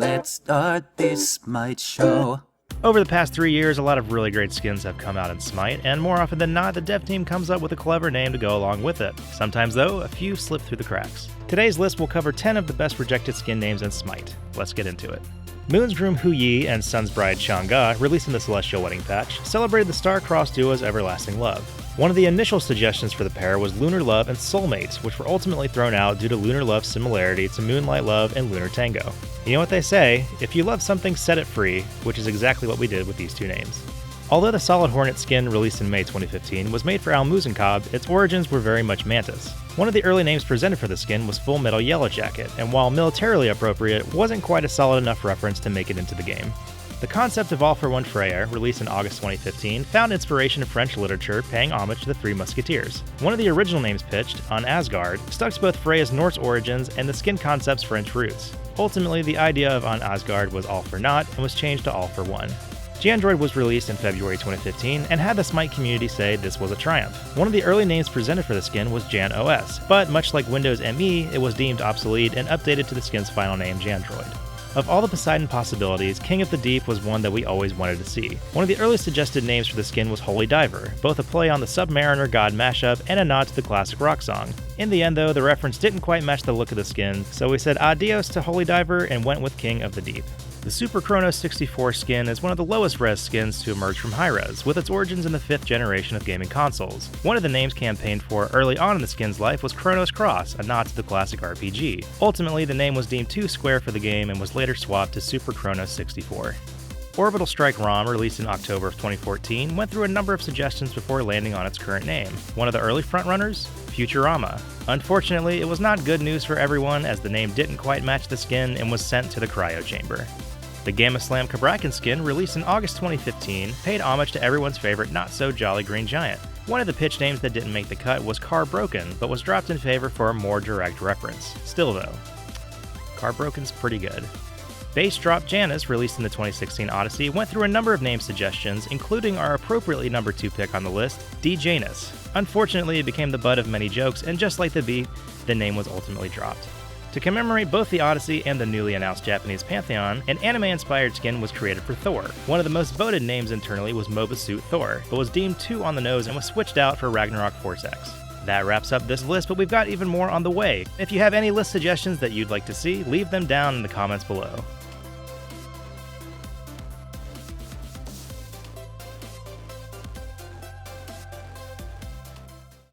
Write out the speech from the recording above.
Let's start this SMITE show. Over the past 3 years, a lot of really great skins have come out in SMITE, and more often than not, the dev team comes up with a clever name to go along with it. Sometimes though, a few slip through the cracks. Today's list will cover 10 of the best rejected skin names in SMITE. Let's get into it. Moon's Groom Hu Yi and Sun's Bride CHANG'E, released in the Celestial Wedding patch, celebrated the star-crossed duo's everlasting love. One of the initial suggestions for the pair was Lunar Love and Soulmates, which were ultimately thrown out due to Lunar Love's similarity to Moonlight Love and Lunar Tango. You know what they say, if you love something, set it free, which is exactly what we did with these two names. Although the Solid Hornet skin released in May 2015 was made for Almuzenkob, its origins were very much Mantis. One of the early names presented for the skin was Full Metal Yellowjacket, and while militarily appropriate, wasn't quite a solid enough reference to make it into the game. The concept of All for One FREYA, released in August 2015, found inspiration in French literature, paying homage to the Three Musketeers. One of the original names pitched, on ASGARDE, stuck to both Freya's Norse origins and the skin concept's French roots. Ultimately, the idea of on ASGARDE was All for Naught and was changed to All for One. JANDroid was released in February 2015 and had the SMITE community say this was a triumph. One of the early names presented for the skin was JAN.OS, but much like Windows ME, it was deemed obsolete and updated to the skin's final name, JANDroid. Of all the Poseidon possibilities, King of the Deep was one that we always wanted to see. One of the early suggested names for the skin was Holy Diver, both a play on the Submariner God mashup and a nod to the classic rock song. In the end though, the reference didn't quite match the look of the skin, so we said adios to Holy Diver and went with King of the Deep. The Super CHRONOS 64 skin is one of the lowest res skins to emerge from Hi-Rez, with its origins in the 5th generation of gaming consoles. One of the names campaigned for early on in the skin's life was CHRONOS Cross, a nod to the classic RPG. Ultimately, the name was deemed too square for the game and was later swapped to Super CHRONOS 64. Orbital Strike ROM, released in October of 2014, went through a number of suggestions before landing on its current name. One of the early frontrunners? FUTURAMA. Unfortunately, it was not good news for everyone as the name didn't quite match the skin and was sent to the cryo chamber. The Gamma Slam CABRAKAN skin, released in August 2015, paid homage to everyone's favorite not-so-jolly green giant. One of the pitch names that didn't make the cut was CARBROKEN, but was dropped in favor for a more direct reference. Still though, CARBROKEN's pretty good. Base Drop JANUS, released in the 2016 Odyssey, went through a number of name suggestions, including our appropriately number 2 pick on the list, DJANUS. Unfortunately, it became the butt of many jokes, and just like the beat, the name was ultimately dropped. To commemorate both the Odyssey and the newly announced Japanese Pantheon, an anime-inspired skin was created for Thor. One of the most voted names internally was MOBA Suit Thor, but was deemed too on the nose and was switched out for Ragnarok Force X. That wraps up this list, but we've got even more on the way. If you have any list suggestions that you'd like to see, leave them down in the comments below.